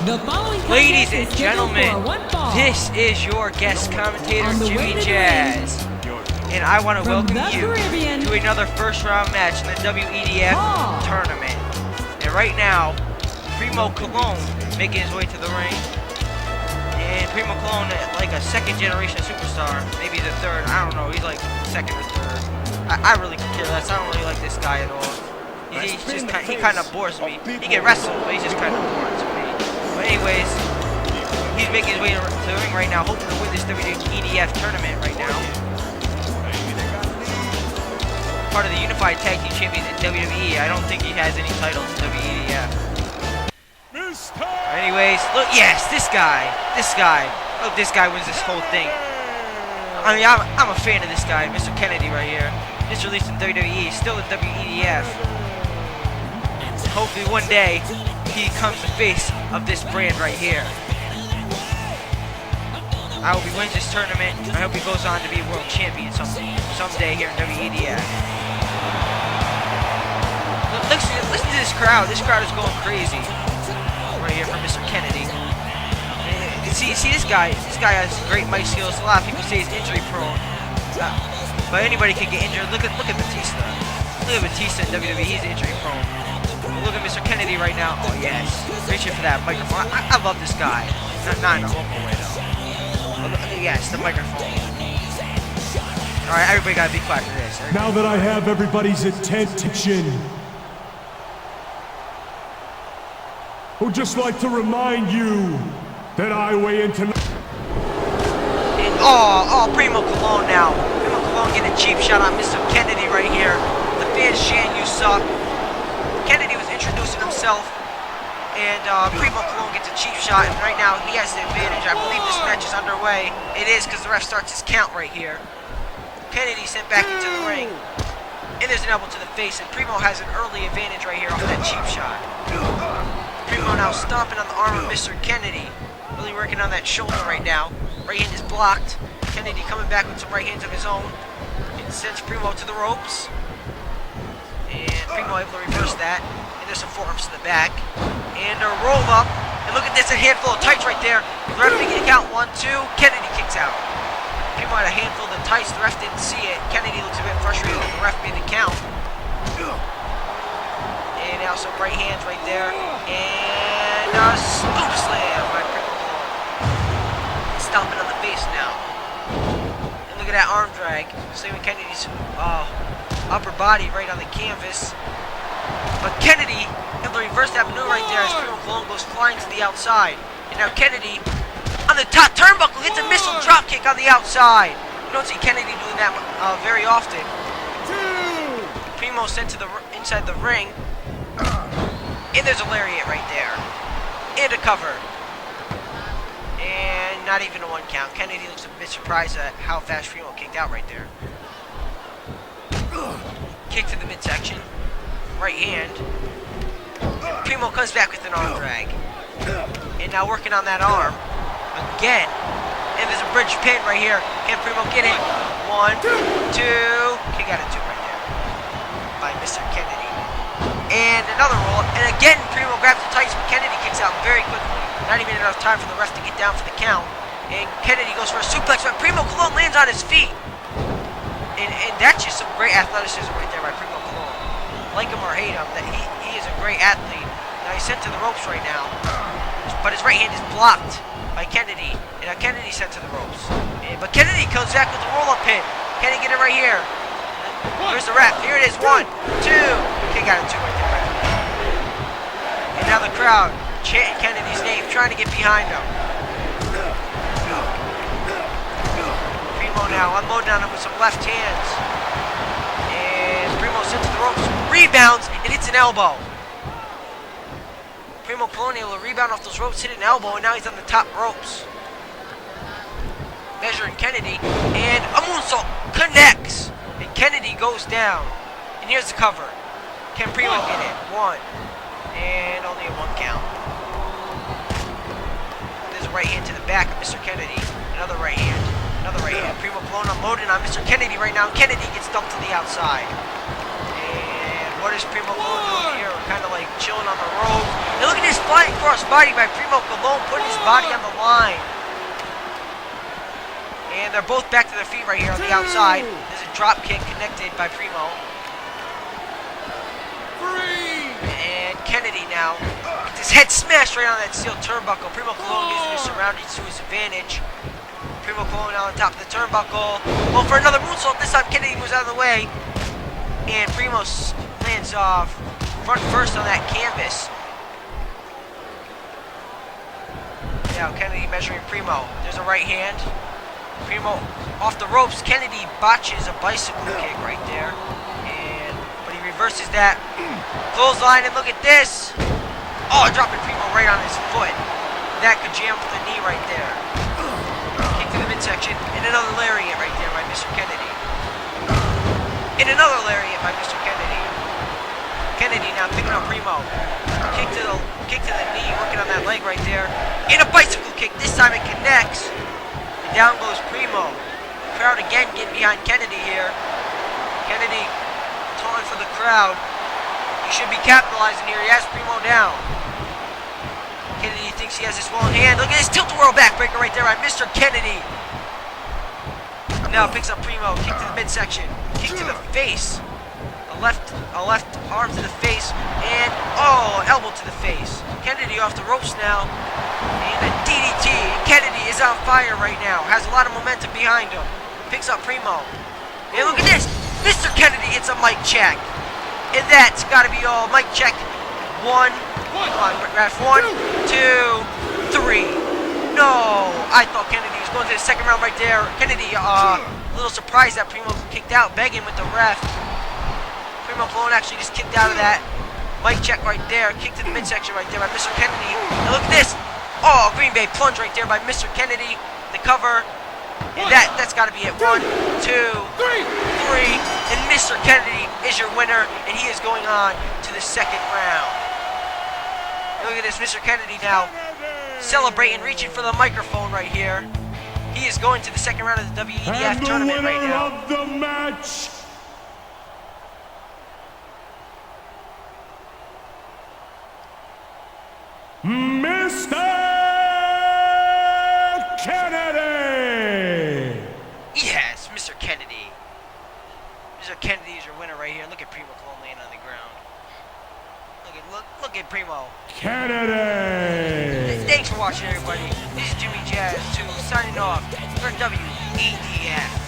Ladies and gentlemen, this is your guest commentator, Jimmy Jazz. And I want to welcome you to another first round match in the WEDF tournament. And right now, Primo Cologne making his way to the ring. And Primo Cologne, like a second generation superstar, maybe the third, I don't know, he's like second or third. I really could care less, I don't really like this guy at all. He kind of bores me. He can wrestle, but he's just kind of boring to me. But anyways, he's making his way to the ring right now, hoping to win this WEDF tournament right now. Part of the Unified Tag Team Champions in WWE. I don't think he has any titles in WEDF. Anyways, look, yes, this guy. Look, this guy wins this whole thing. I mean, I'm a fan of this guy, Mr. Kennedy right here. Just released in WWE, still in WEDF. Hopefully one day, he becomes the face of this brand right here. I hope he wins this tournament. I hope he goes on to be a world champion someday here in WEDF. Listen to this crowd. This crowd is going crazy. Right here from Mr. Kennedy. See this guy? This guy has great mic skills. A lot of people say he's injury prone. But anybody can get injured. Look at Batista. Look at Batista in WWE. He's injury prone. Look at Mr. Kennedy right now. Oh yes, reaching for that microphone. I love this guy. Not in a local way though. Yes, the microphone. All right, everybody gotta be quiet for this. Now that I have everybody's attention, I would just like to remind you that I weigh in tonight. Primo Cologne now. Primo Cologne getting a cheap shot on Mr. Kennedy right here. The fans chanting, "You suck." Kennedy was introducing himself, and Primo Cologne gets a cheap shot, and right now he has the advantage. I believe this match is underway. It is, because the ref starts his count right here. Kennedy sent back into the ring, and there's an elbow to the face, and Primo has an early advantage right here off that cheap shot. Primo now stomping on the arm of Mr. Kennedy, really working on that shoulder right now. Right hand is blocked. Kennedy coming back with some right hands of his own, and sends Primo to the ropes. And Primo able to reverse that. And there's some forearms to the back. And a roll up. And look at this, a handful of tights right there. The ref making a count, 1, 2. Kennedy kicks out. Primo had a handful of the tights. The ref didn't see it. Kennedy looks a bit frustrated that the ref made the count. And now some right hands right there. And a scoop slam by Primo Cologne. Stomping on the face now. And look at that arm drag. Same with Kennedy's upper body right on the canvas. But Kennedy able to reverse that maneuver right there as Primo Cologne goes flying to the outside. And now Kennedy on the top turnbuckle hits a missile drop kick on the outside. You don't see Kennedy doing that very often. Primo sent to the inside the ring. And there's a lariat right there. And a cover. And not even a 1 count. Kennedy looks a bit surprised at how fast Primo kicked out right there. Kick to the midsection. Right hand. And Primo comes back with an arm drag. And now working on that arm. Again. And there's a bridge pin right here. Can Primo get it? 1, 2. Kick out of 2 right there. By Mr. Kennedy. And another roll. And again, Primo grabs the tights, but Kennedy kicks out very quickly. Not even enough time for the ref to get down for the count. And Kennedy goes for a suplex, but Primo Cologne lands on his feet. And that's just some great athleticism right there by Primo Cologne. Like him or hate him, that he is a great athlete. Now he's sent to the ropes right now. But his right hand is blocked by Kennedy. And now Kennedy's sent to the ropes. But Kennedy comes back with the roll-up pin. Kennedy get it right here. Here's the ref. Here it is. 1, 2. Kick out of 2 right there. And now the crowd chanting Kennedy's name, trying to get behind him. Primo now unloading on him with some left hands. And Primo sent to the ropes, rebounds, and hits an elbow. Primo Cologne able to rebound off those ropes, hit an elbow, and now he's on the top ropes. Measuring Kennedy, and a moonsault connects. And Kennedy goes down. And here's the cover. Can Primo get it? 1. And only a 1 count. There's a right hand to the back of Mr. Kennedy. Another right hand. Another right hand. Primo Cologne unloading on Mr. Kennedy right now. Kennedy gets dumped to the outside. And what is Primo Cologne doing here? kind of like chilling on the road. And look at this flying cross body by Primo Cologne, putting his body on the line. And they're both back to their feet right here on the outside. There's a drop kick connected by Primo. And Kennedy now gets his head smashed right on that steel turnbuckle. Primo Cologne using his surroundings to his advantage. Primo Cologne on top of the turnbuckle. Well, for another moonsault. This time Kennedy moves out of the way. And Primo lands off front first on that canvas. Now Kennedy measuring Primo. There's a right hand. Primo off the ropes. Kennedy botches a bicycle kick right there. But he reverses that. Clothesline, and look at this. Oh, dropping Primo right on his foot. That could jam for the knee right there. Kick to the midsection. And another lariat right there by Mr. Kennedy. And another lariat by Mr. Kennedy. Kennedy now picking up Primo. Kick to the knee, working on that leg right there. And a bicycle kick. This time it connects. And down goes Primo. Crowd again getting behind Kennedy here. Kennedy taunting for the crowd. He should be capitalizing here. He has Primo down. Kennedy thinks he has this one hand. Look at this tilt-a-whirl backbreaker right there by Mr. Kennedy. Now picks up Primo. Kick to the midsection. Kick to the face. A left arm to the face. And, elbow to the face. Kennedy off the ropes now. And a DDT. Kennedy is on fire right now. Has a lot of momentum behind him. Picks up Primo. And look at this. Mr. Kennedy hits a mic check. And that's got to be all. Mic check. One. Come on, ref. 1, 2, 3. No. I thought Kennedy was going to the second round right there. Kennedy, a little surprised that Primo kicked out, begging with the ref. Primo Cologne actually just kicked out of that. Mic check right there. Kick to the midsection right there by Mr. Kennedy. And look at this. Oh, Green Bay plunge right there by Mr. Kennedy. The cover. And that's got to be it. 1, 2, 3. And Mr. Kennedy is your winner. And he is going on to the second round. And look at this. Mr. Kennedy now celebrating, reaching for the microphone right here. He is going to the second round of the WEDF tournament right now. Of the match, Mr. Kennedy! Yes, Mr. Kennedy. Mr. Kennedy is your winner right here. Look at Primo Cologne laying on the ground. Look at Primo. Kennedy! Thanks for watching, everybody. This is Jimmy Jazz 2 signing off for WEDF.